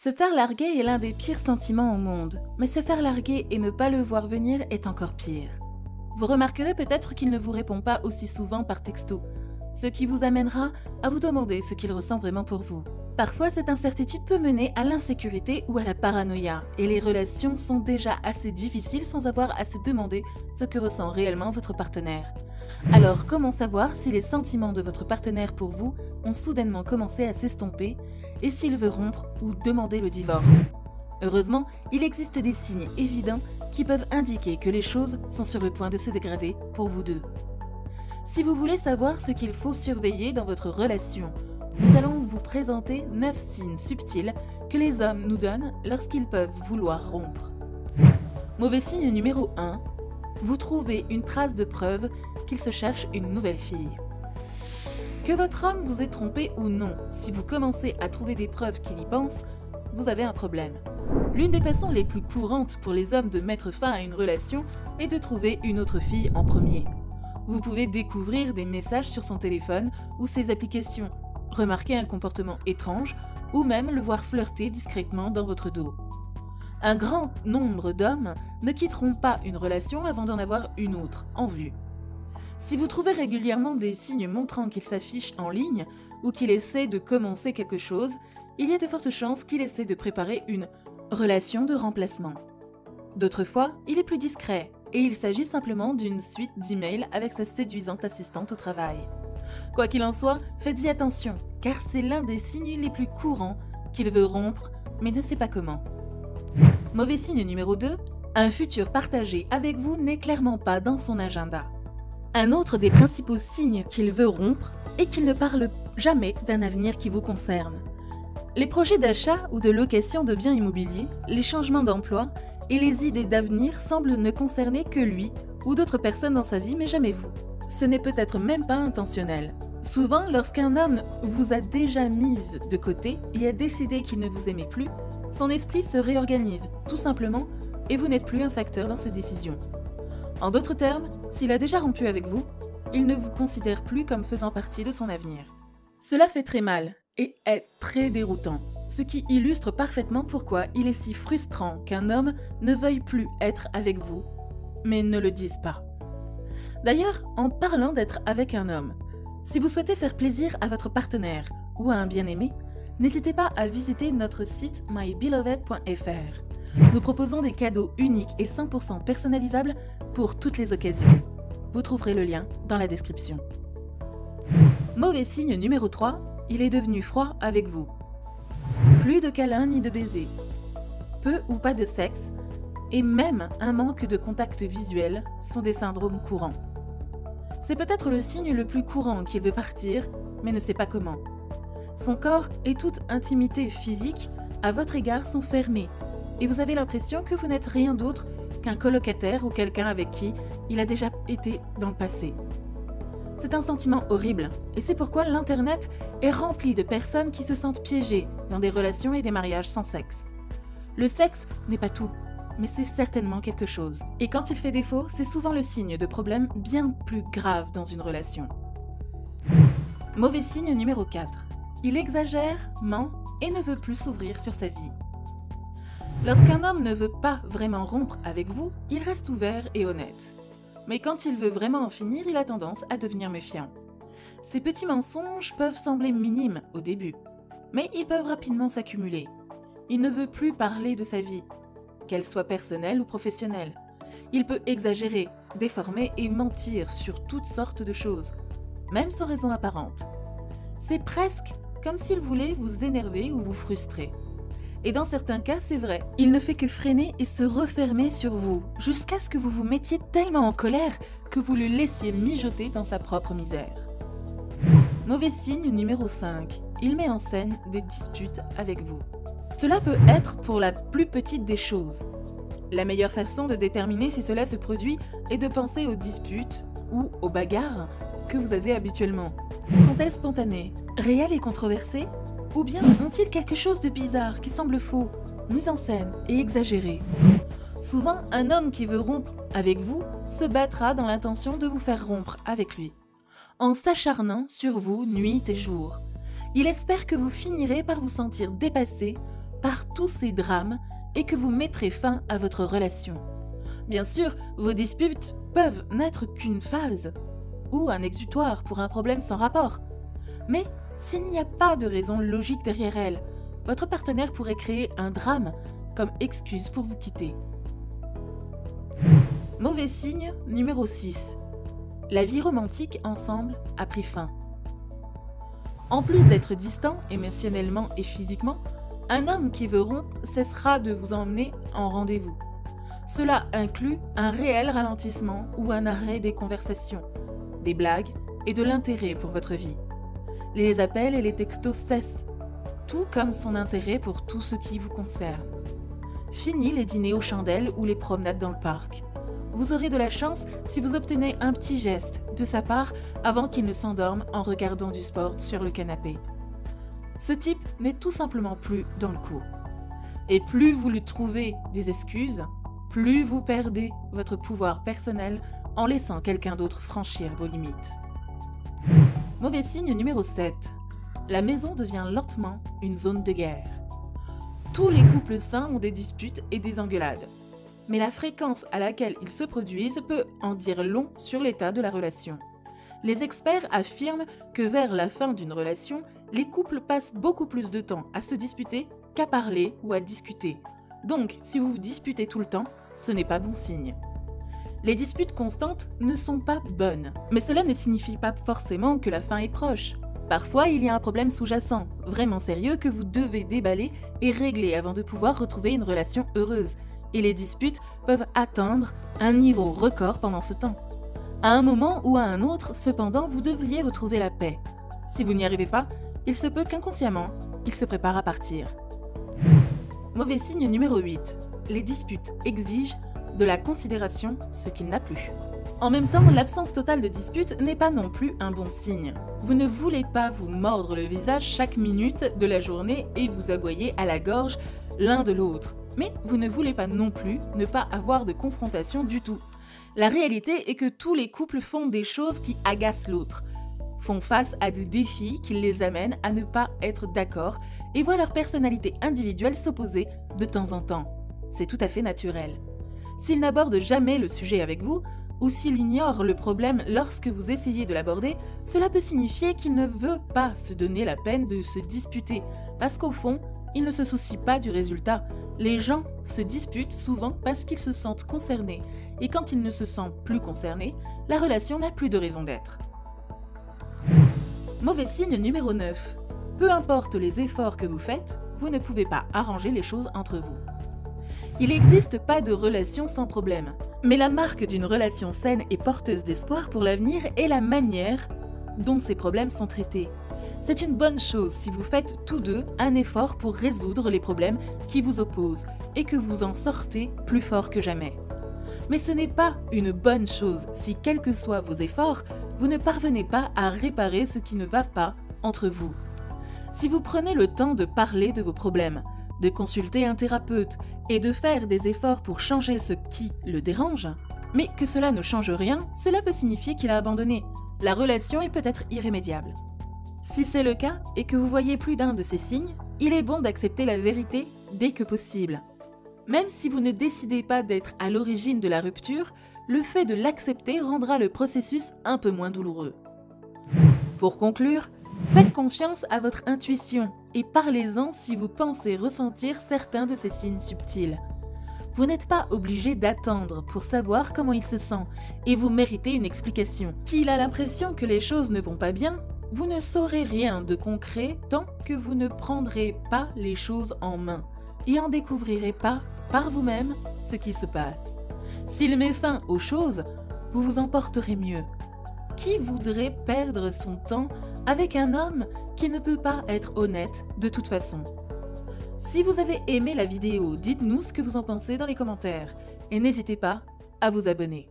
Se faire larguer est l'un des pires sentiments au monde, mais se faire larguer et ne pas le voir venir est encore pire. Vous remarquerez peut-être qu'il ne vous répond pas aussi souvent par texto, ce qui vous amènera à vous demander ce qu'il ressent vraiment pour vous. Parfois, cette incertitude peut mener à l'insécurité ou à la paranoïa, et les relations sont déjà assez difficiles sans avoir à se demander ce que ressent réellement votre partenaire. Alors, comment savoir si les sentiments de votre partenaire pour vous ont soudainement commencé à s'estomper et s'il veut rompre ou demander le divorce? Heureusement, il existe des signes évidents qui peuvent indiquer que les choses sont sur le point de se dégrader pour vous deux. Si vous voulez savoir ce qu'il faut surveiller dans votre relation, nous allons vous présenter 9 signes subtils que les hommes nous donnent lorsqu'ils peuvent vouloir rompre. Mauvais signe numéro 1. Vous trouvez une trace de preuve qu'il se cherche une nouvelle fille. Que votre homme vous ait trompé ou non, si vous commencez à trouver des preuves qu'il y pense, vous avez un problème. L'une des façons les plus courantes pour les hommes de mettre fin à une relation est de trouver une autre fille en premier. Vous pouvez découvrir des messages sur son téléphone ou ses applications, remarquer un comportement étrange ou même le voir flirter discrètement dans votre dos. Un grand nombre d'hommes ne quitteront pas une relation avant d'en avoir une autre en vue. Si vous trouvez régulièrement des signes montrant qu'il s'affiche en ligne ou qu'il essaie de commencer quelque chose, il y a de fortes chances qu'il essaie de préparer une relation de remplacement. D'autres fois, il est plus discret et il s'agit simplement d'une suite d'emails avec sa séduisante assistante au travail. Quoi qu'il en soit, faites-y attention, car c'est l'un des signes les plus courants qu'il veut rompre, mais ne sait pas comment. Mauvais signe numéro 2, un futur partagé avec vous n'est clairement pas dans son agenda. Un autre des principaux signes qu'il veut rompre est qu'il ne parle jamais d'un avenir qui vous concerne. Les projets d'achat ou de location de biens immobiliers, les changements d'emploi et les idées d'avenir semblent ne concerner que lui ou d'autres personnes dans sa vie, mais jamais vous. Ce n'est peut-être même pas intentionnel. Souvent, lorsqu'un homme vous a déjà mise de côté et a décidé qu'il ne vous aimait plus, son esprit se réorganise, tout simplement, et vous n'êtes plus un facteur dans ses décisions. En d'autres termes, s'il a déjà rompu avec vous, il ne vous considère plus comme faisant partie de son avenir. Cela fait très mal et est très déroutant, ce qui illustre parfaitement pourquoi il est si frustrant qu'un homme ne veuille plus être avec vous, mais ne le dise pas. D'ailleurs, en parlant d'être avec un homme, si vous souhaitez faire plaisir à votre partenaire ou à un bien-aimé, n'hésitez pas à visiter notre site mybeloved.fr. Nous proposons des cadeaux uniques et 100% personnalisables pour toutes les occasions. Vous trouverez le lien dans la description. Mauvais signe numéro 3, il est devenu froid avec vous. Plus de câlins ni de baisers, peu ou pas de sexe, et même un manque de contact visuel sont des syndromes courants. C'est peut-être le signe le plus courant qu'il veut partir, mais ne sait pas comment. Son corps et toute intimité physique à votre égard sont fermés, et vous avez l'impression que vous n'êtes rien d'autre qu'un colocataire ou quelqu'un avec qui il a déjà été dans le passé. C'est un sentiment horrible, et c'est pourquoi l'Internet est rempli de personnes qui se sentent piégées dans des relations et des mariages sans sexe. Le sexe n'est pas tout, mais c'est certainement quelque chose. Et quand il fait défaut, c'est souvent le signe de problèmes bien plus graves dans une relation. Mauvais signe numéro 4. Il exagère, ment et ne veut plus s'ouvrir sur sa vie. Lorsqu'un homme ne veut pas vraiment rompre avec vous, il reste ouvert et honnête. Mais quand il veut vraiment en finir, il a tendance à devenir méfiant. Ces petits mensonges peuvent sembler minimes au début, mais ils peuvent rapidement s'accumuler. Il ne veut plus parler de sa vie, qu'elle soit personnelle ou professionnelle. Il peut exagérer, déformer et mentir sur toutes sortes de choses, même sans raison apparente. C'est presque comme s'il voulait vous énerver ou vous frustrer. Et dans certains cas, c'est vrai, il ne fait que freiner et se refermer sur vous, jusqu'à ce que vous vous mettiez tellement en colère que vous le laissiez mijoter dans sa propre misère. Mauvais signe numéro 5. Il met en scène des disputes avec vous. Cela peut être pour la plus petite des choses. La meilleure façon de déterminer si cela se produit est de penser aux disputes ou aux bagarres que vous avez habituellement. Sont-elles spontanées, réelles et controversées ? Ou bien ont-ils quelque chose de bizarre qui semble faux, mis en scène et exagéré ? Souvent, un homme qui veut rompre avec vous se battra dans l'intention de vous faire rompre avec lui, en s'acharnant sur vous nuit et jour. Il espère que vous finirez par vous sentir dépassé par tous ces drames et que vous mettrez fin à votre relation. Bien sûr, vos disputes peuvent n'être qu'une phase ou un exutoire pour un problème sans rapport. Mais s'il n'y a pas de raison logique derrière elle, votre partenaire pourrait créer un drame comme excuse pour vous quitter. Mauvais signe numéro 6. La vie romantique ensemble a pris fin. En plus d'être distant émotionnellement et physiquement, un homme qui veut rompre cessera de vous emmener en rendez-vous. Cela inclut un réel ralentissement ou un arrêt des conversations, des blagues et de l'intérêt pour votre vie. Les appels et les textos cessent, tout comme son intérêt pour tout ce qui vous concerne. Fini les dîners aux chandelles ou les promenades dans le parc. Vous aurez de la chance si vous obtenez un petit geste de sa part avant qu'il ne s'endorme en regardant du sport sur le canapé. Ce type n'est tout simplement plus dans le coup. Et plus vous lui trouvez des excuses, plus vous perdez votre pouvoir personnel en laissant quelqu'un d'autre franchir vos limites. Mauvais signe numéro 7. La maison devient lentement une zone de guerre. Tous les couples sains ont des disputes et des engueulades. Mais la fréquence à laquelle ils se produisent peut en dire long sur l'état de la relation. Les experts affirment que vers la fin d'une relation, les couples passent beaucoup plus de temps à se disputer qu'à parler ou à discuter. Donc, si vous vous disputez tout le temps, ce n'est pas bon signe. Les disputes constantes ne sont pas bonnes, mais cela ne signifie pas forcément que la fin est proche. Parfois, il y a un problème sous-jacent, vraiment sérieux, que vous devez déballer et régler avant de pouvoir retrouver une relation heureuse. Et les disputes peuvent atteindre un niveau record pendant ce temps. À un moment ou à un autre, cependant, vous devriez retrouver la paix. Si vous n'y arrivez pas, il se peut qu'inconsciemment, il se prépare à partir. Mauvais signe numéro 8. Les disputes exigent de la considération, ce qu'il n'a plus. En même temps, l'absence totale de disputes n'est pas non plus un bon signe. Vous ne voulez pas vous mordre le visage chaque minute de la journée et vous aboyer à la gorge l'un de l'autre. Mais vous ne voulez pas non plus ne pas avoir de confrontation du tout. La réalité est que tous les couples font des choses qui agacent l'autre, font face à des défis qui les amènent à ne pas être d'accord et voient leur personnalité individuelle s'opposer de temps en temps. C'est tout à fait naturel. S'il n'aborde jamais le sujet avec vous, ou s'il ignore le problème lorsque vous essayez de l'aborder, cela peut signifier qu'il ne veut pas se donner la peine de se disputer, parce qu'au fond, il ne se soucie pas du résultat. Les gens se disputent souvent parce qu'ils se sentent concernés, et quand ils ne se sentent plus concernés, la relation n'a plus de raison d'être. Mauvais signe numéro 9. Peu importe les efforts que vous faites, vous ne pouvez pas arranger les choses entre vous. Il n'existe pas de relation sans problème, mais la marque d'une relation saine et porteuse d'espoir pour l'avenir est la manière dont ces problèmes sont traités. C'est une bonne chose si vous faites tous deux un effort pour résoudre les problèmes qui vous opposent et que vous en sortez plus fort que jamais. Mais ce n'est pas une bonne chose si, quels que soient vos efforts, vous ne parvenez pas à réparer ce qui ne va pas entre vous. Si vous prenez le temps de parler de vos problèmes, de consulter un thérapeute et de faire des efforts pour changer ce qui le dérange, mais que cela ne change rien, cela peut signifier qu'il a abandonné. La relation est peut-être irrémédiable. Si c'est le cas et que vous voyez plus d'un de ces signes, il est bon d'accepter la vérité dès que possible. Même si vous ne décidez pas d'être à l'origine de la rupture, le fait de l'accepter rendra le processus un peu moins douloureux. Pour conclure, faites confiance à votre intuition et parlez-en si vous pensez ressentir certains de ces signes subtils. Vous n'êtes pas obligé d'attendre pour savoir comment il se sent et vous méritez une explication. S'il a l'impression que les choses ne vont pas bien, vous ne saurez rien de concret tant que vous ne prendrez pas les choses en main et en découvrirez pas par vous-même ce qui se passe. S'il met fin aux choses, vous vous en porterez mieux. Qui voudrait perdre son temps avec un homme qui ne peut pas être honnête de toute façon? Si vous avez aimé la vidéo, dites-nous ce que vous en pensez dans les commentaires et n'hésitez pas à vous abonner.